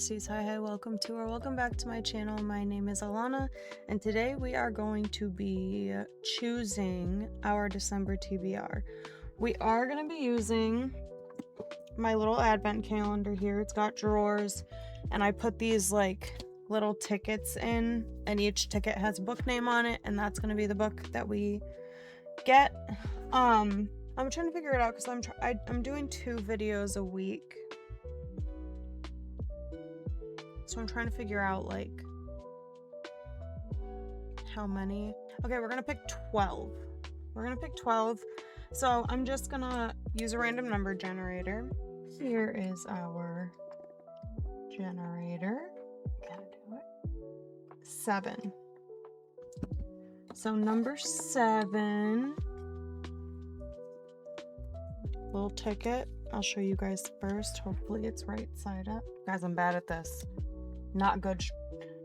besties. Hi, welcome to or welcome back to my channel. My name is Alanna, and today we are going to be choosing our December TBR. We are going to be using my little advent calendar here. It's got drawers, and I put these like little tickets in, and each ticket has a book name on it, and that's going to be the book that we get. I'm trying to figure it out because I'm doing 2 videos a week. So I'm trying to figure out like how many. Okay, we're gonna pick 12. We're gonna pick 12. So I'm just gonna use a random number generator. Here is our generator. Gotta do it. 7. So number 7. Little ticket. I'll show you guys first. Hopefully it's right side up. Guys, I'm bad at this. Not good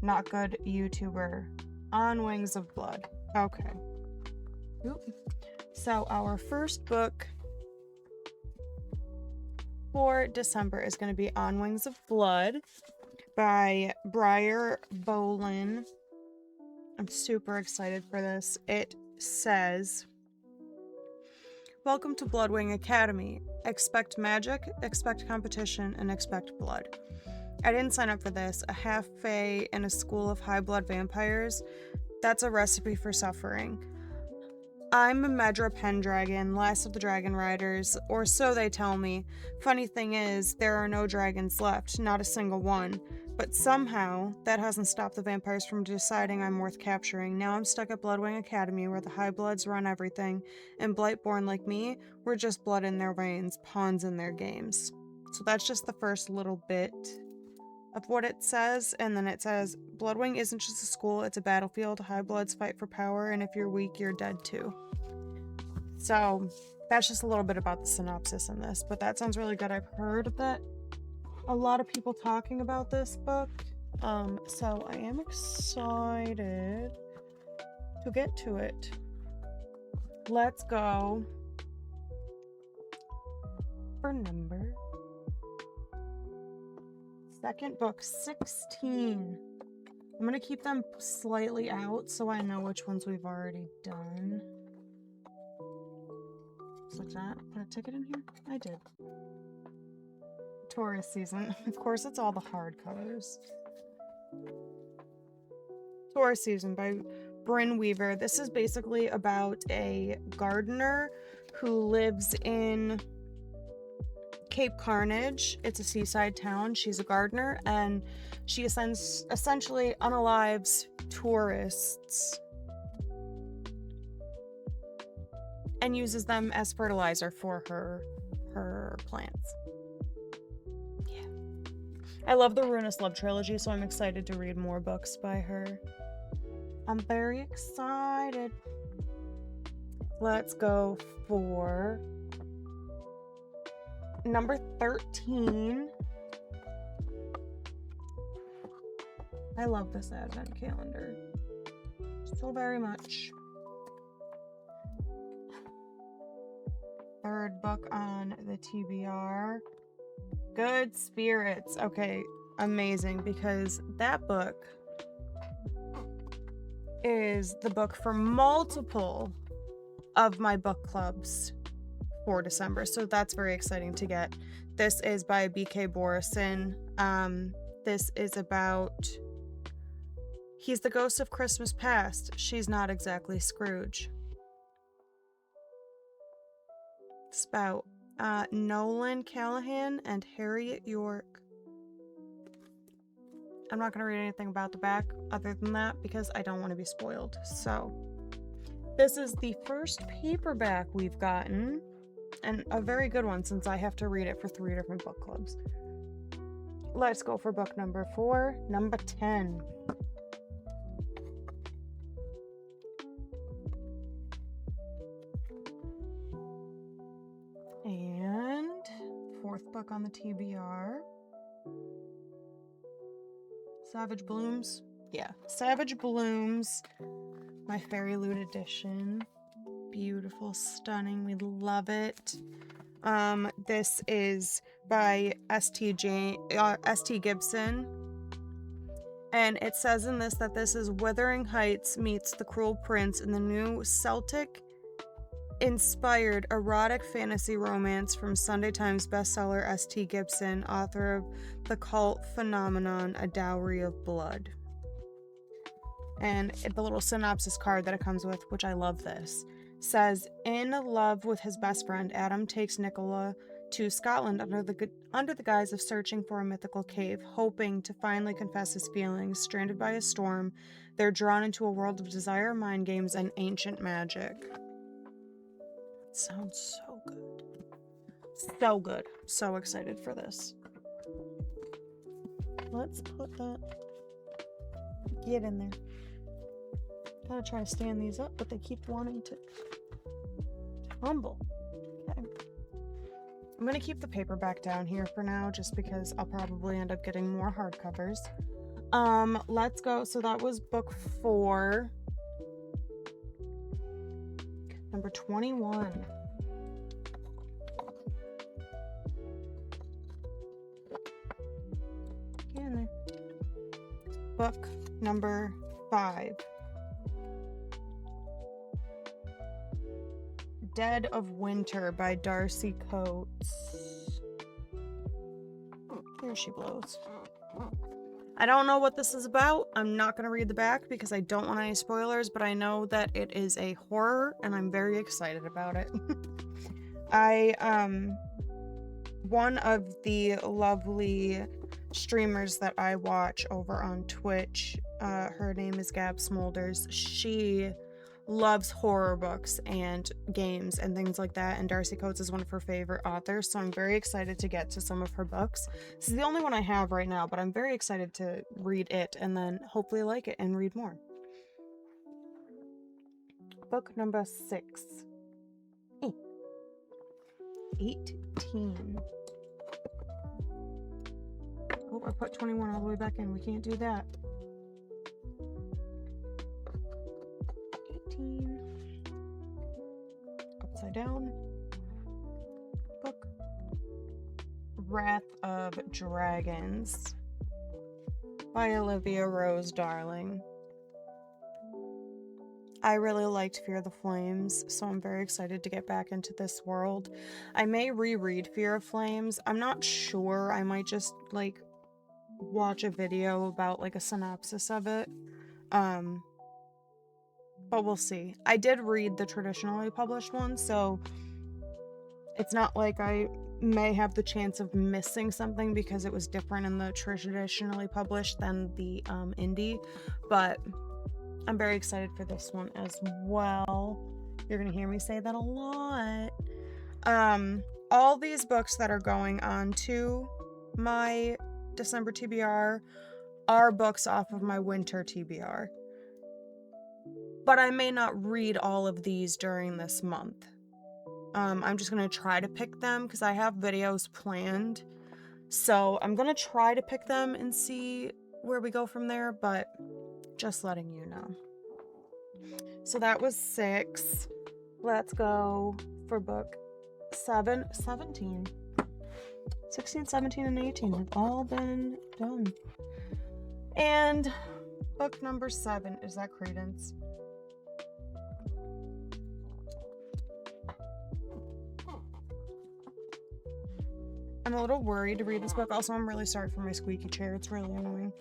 YouTuber. On Wings of Blood. Okay. Oop. So our first book for December is going to be On Wings of Blood by Briar Bolin. I'm super excited for this. It says, "Welcome to Bloodwing Academy. Expect magic, expect competition, and expect blood." I didn't sign up for this. A half fae in a school of high blood vampires. That's a recipe for suffering. I'm a Medra Pendragon, last of the dragon riders, or so they tell me. Funny thing is, there are no dragons left, not a single one. But somehow, that hasn't stopped the vampires from deciding I'm worth capturing. Now I'm stuck at Bloodwing Academy, where the high bloods run everything, and Blightborn like me, we're just blood in their veins, pawns in their games. So that's just the first little bit of what it says, and then it says, Bloodwing isn't just a school, it's a battlefield. High bloods fight for power, and if you're weak, you're dead too. So that's just a little bit about the synopsis in this, but that sounds really good. I've heard that a lot of people talking about this book, so I am excited to get to it. Let's go for number second book, 16. I'm going to keep them slightly out so I know which ones we've already done. Just like that. Put a ticket in here? I did. Taurus season. Of course, it's all the hardcovers. Taurus season by Bryn Weaver. This is basically about a gardener who lives in Cape Carnage. It's a seaside town. She's a gardener, and she essentially unalives tourists and uses them as fertilizer for her plants. Yeah. I love the Ruinous Love trilogy, so I'm excited to read more books by her. I'm very excited. Let's go for number 13. I love this advent calendar so very much. Third book on the TBR, Good Spirits. Okay, amazing, because that book is the book for multiple of my book clubs for December, so that's very exciting to get. This is by B.K. Borison. This is about, he's the ghost of Christmas past. She's not exactly Scrooge. It's about Nolan Callahan and Harriet York. I'm not going to read anything about the back other than that because I don't want to be spoiled. So this is the first paperback we've gotten, and a very good one since I have to read it for 3 different book clubs. Let's go for book number 4, number 10. And 4th book on the TBR. Savage Blooms. Yeah, Savage Blooms. My Fairy Loot edition. Beautiful, stunning. We love it. This is by S.T. Gibson. And it says in this that this is Wuthering Heights meets The Cruel Prince in the new Celtic-inspired erotic fantasy romance from Sunday Times bestseller S.T. Gibson, author of the cult phenomenon A Dowry of Blood. And the little synopsis card that it comes with, which I love this, says, in love with his best friend, Adam takes Nicola to Scotland under the guise of searching for a mythical cave, hoping to finally confess his feelings. Stranded by a storm, they're drawn into a world of desire, mind games, and ancient magic. It sounds so good. So good. So excited for this. Let's put that... Get in there. Gotta try to stand these up, but they keep wanting to tumble. Okay. I'm gonna keep the paperback down here for now, just because I'll probably end up getting more hardcovers. Let's go. So that was book 4. Number 21. Get in there. Book number 5. Dead of Winter by Darcy Coates. Here she blows. I don't know what this is about. I'm not going to read the back because I don't want any spoilers, but I know that it is a horror and I'm very excited about it. One of the lovely streamers that I watch over on Twitch, her name is Gab Smolders. She loves horror books and games and things like that, and Darcy Coates is one of her favorite authors, so I'm very excited to get to some of her books. This is the only one I have right now, but I'm very excited to read it and then hopefully like it and read more. Book number 6. 18. Oh, I put 21 all the way back in. We can't do that. 18. Upside down. Book. Wrath of Dragons by Olivia Rose Darling. I really liked Fear the Flames, so I'm very excited to get back into this world. I may reread Fear of Flames. I'm not sure. I might just, like, watch a video about, like, a synopsis of it. But we'll see. I did read the traditionally published one, so it's not like I may have the chance of missing something because it was different in the traditionally published than the indie, but I'm very excited for this one as well. You're gonna hear me say that a lot. All these books that are going on to my December TBR are books off of my winter TBR. But I may not read all of these during this month. I'm just going to try to pick them because I have videos planned. So I'm going to try to pick them and see where we go from there, but just letting you know. So that was 6. Let's go for book 17. 16, 17, and 18 have all been done. And book number 7 is that Credence. I'm a little worried to read this book. Also, I'm really sorry for my squeaky chair. It's really annoying.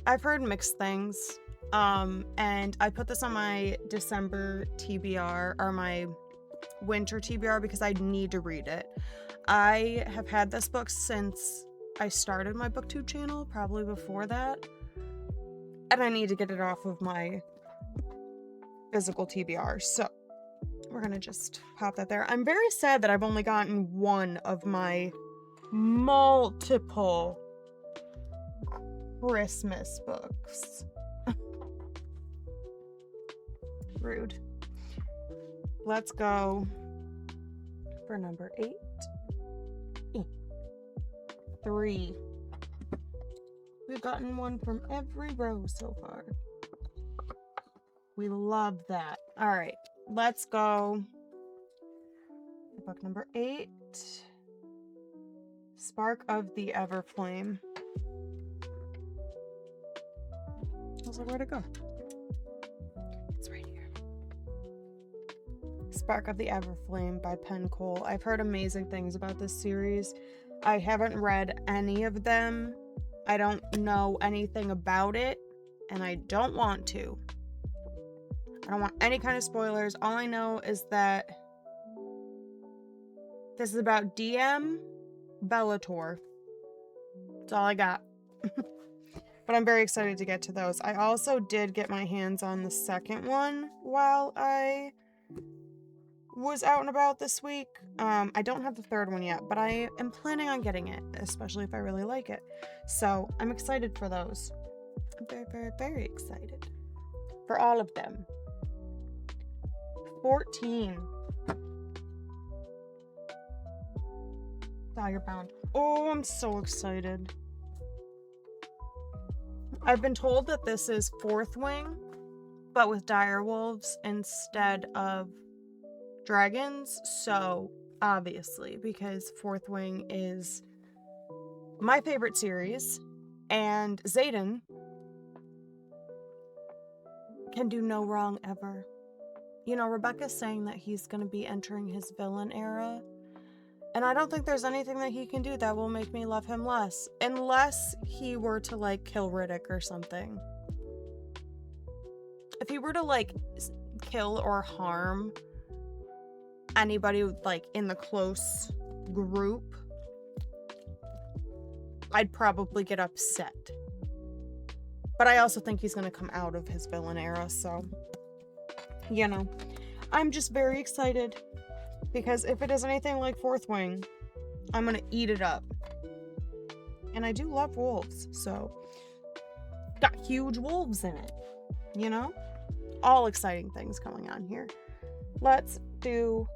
I've heard mixed things. And I put this on my December TBR, or my winter TBR, because I need to read it. I have had this book since I started my booktube channel, probably before that. And I need to get it off of my physical TBR. So we're gonna just pop that there. I'm very sad that I've only gotten one of my multiple Christmas books. Rude. Let's go for number 8. 3. We've gotten one from every row so far. We love that. All right. let's go. Book number 8. Spark of the Everflame. I was like, where'd it go? It's right here. Spark of the Everflame by Penn Cole. I've heard amazing things about this series. I haven't read any of them. I don't know anything about it, and I don't want to. I don't want any kind of spoilers. All I know is that this is about DM Bellator. That's all I got. But I'm very excited to get to those. I also did get my hands on the second one while I was out and about this week. I don't have the third one yet, but I am planning on getting it, especially if I really like it. So I'm excited for those. I'm very, very, very excited for all of them. 14. Daggerbound. Oh, I'm so excited. I've been told that this is Fourth Wing, but with direwolves instead of dragons. So, obviously, because Fourth Wing is my favorite series, and Xaden can do no wrong ever. You know, Rebecca's saying that he's going to be entering his villain era, and I don't think there's anything that he can do that will make me love him less. Unless he were to, like, kill Riddick or something. If he were to, like, kill or harm anybody, like, in the close group, I'd probably get upset. But I also think he's going to come out of his villain era, so, you know. I'm just very excited. Because if it is anything like Fourth Wing, I'm going to eat it up. And I do love wolves, so got huge wolves in it, you know? All exciting things going on here. Let's do,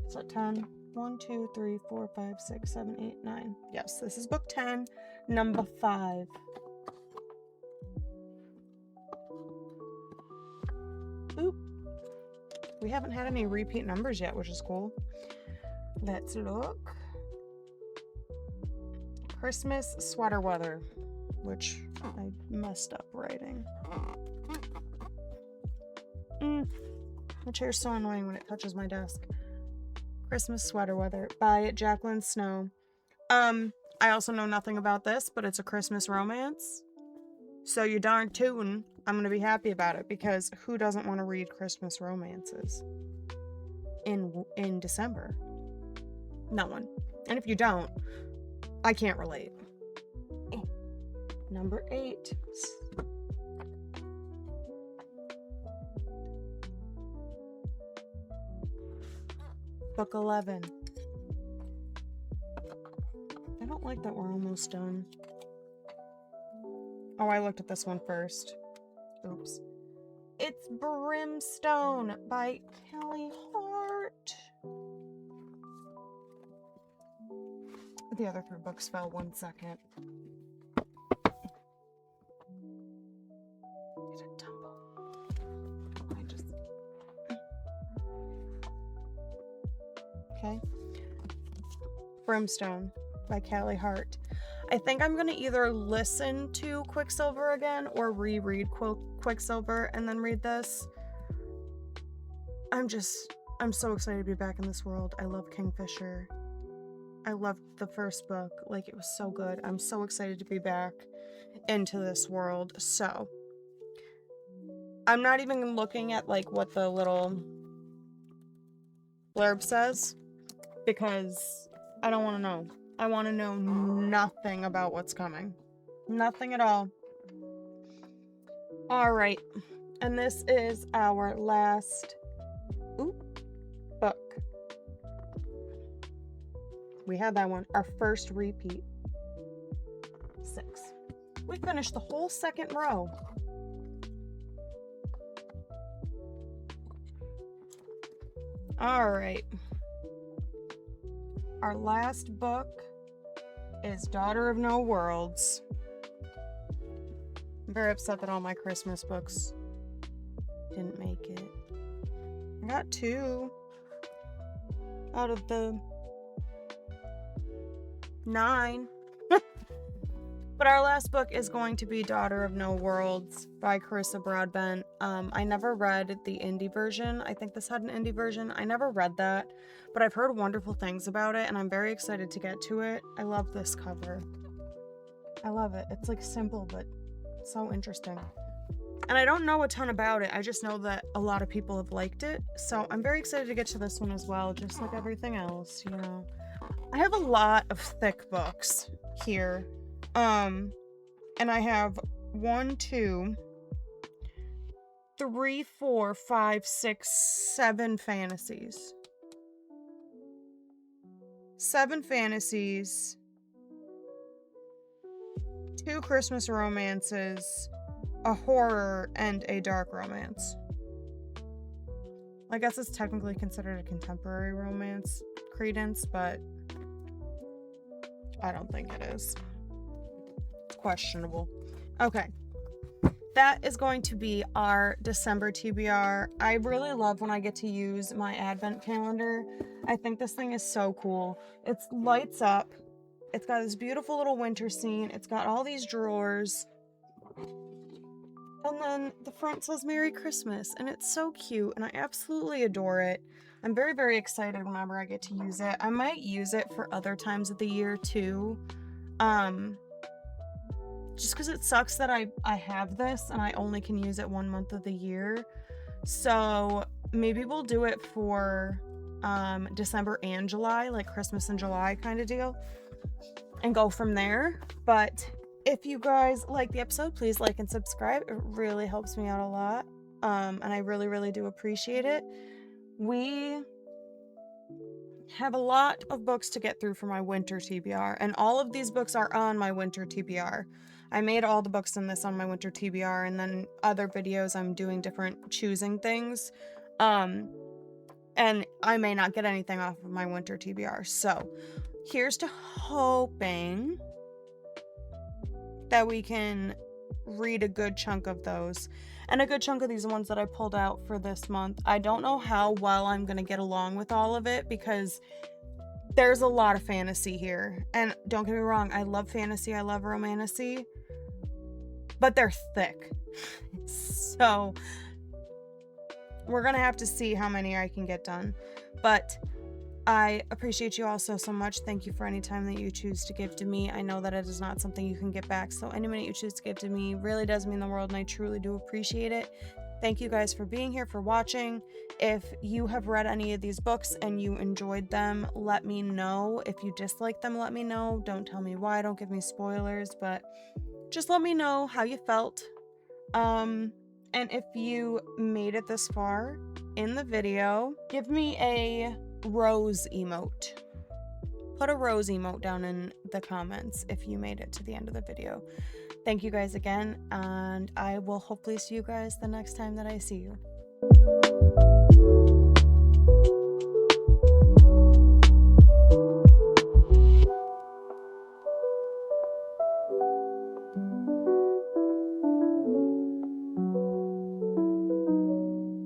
is that 10? 1, 2, 3, 4, 5, 6, 7, 8, 9. Yes, this is book 10, number 5. Oop. We haven't had any repeat numbers yet, which is cool. Let's look. Christmas Sweater Weather, which I messed up writing. The chair's so annoying when it touches my desk. Christmas Sweater Weather by Jacqueline Snow. I also know nothing about this, but it's a Christmas romance. So you darn tootin', I'm going to be happy about it, because who doesn't want to read Christmas romances in December? No one. And if you don't, I can't relate. Number 8. Book 11. I don't like that we're almost done. Oh, I looked at this one first. Oops. It's Brimstone by Kelly Hart. The other 3 books fell 1 second. Did it tumble? Okay. Brimstone by Kelly Hart. I think I'm going to either listen to Quicksilver again or reread Quicksilver and then read this. I'm so excited to be back in this world. I love Kingfisher. I loved the first book. Like, it was so good. I'm so excited to be back into this world. So, I'm not even looking at, like, what the little blurb says, because I don't want to know. I want to know nothing about what's coming. Nothing at all. Alright. And this is our last book. We had that one. Our first repeat. 6. We finished the whole second row. Alright. Our last book is Daughter of No Worlds. I'm very upset that all my Christmas books didn't make it. I got 2 out of the 9. But our last book is going to be Daughter of No Worlds by Carissa Broadbent. I never read the indie version. I think this had an indie version. I never read that, but I've heard wonderful things about it, and I'm very excited to get to it. I love this cover. I love it. It's like simple, but so interesting. And I don't know a ton about it. I just know that a lot of people have liked it. So I'm very excited to get to this one as well, just like everything else, you know. I have a lot of thick books here. And I have 1, 2, 3, 4, 5, 6, 7 fantasies. 7 fantasies, 2 Christmas romances, a horror, and a dark romance. I guess it's technically considered a contemporary romance, Credence, but I don't think it is. It's questionable. Okay. That is going to be our December TBR. I really love when I get to use my advent calendar. I think this thing is so cool. It lights up. It's got this beautiful little winter scene. It's got all these drawers. And then the front says Merry Christmas, and it's so cute, and I absolutely adore it. I'm very, very excited whenever I get to use it. I might use it for other times of the year too. Just because it sucks that I have this and I only can use it 1 month of the year. So maybe we'll do it for December and July, like Christmas and July kind of deal, and go from there. But if you guys like the episode, please like and subscribe. It really helps me out a lot. And I really, really do appreciate it. We have a lot of books to get through for my winter TBR, and all of these books are on my winter TBR. I made all the books in this on my winter TBR, and then other videos I'm doing different choosing things. And I may not get anything off of my winter TBR. So here's to hoping that we can read a good chunk of those. And a good chunk of these ones that I pulled out for this month. I don't know how well I'm going to get along with all of it because there's a lot of fantasy here. And don't get me wrong, I love fantasy, I love romantasy, but they're thick. So we're going to have to see how many I can get done. But I appreciate you all so much. Thank you for any time that you choose to give to me. I know that it is not something you can get back, so any minute you choose to give to me really does mean the world, and I truly do appreciate it. Thank you guys for being here, for watching. If you have read any of these books and you enjoyed them, let me know. If you disliked them, let me know. Don't tell me why, don't give me spoilers, but just let me know how you felt. And if you made it this far in the video, give me a rose emote. Put a rose emote down in the comments if you made it to the end of the video. Thank you guys again, and I will hopefully see you guys the next time that I see you.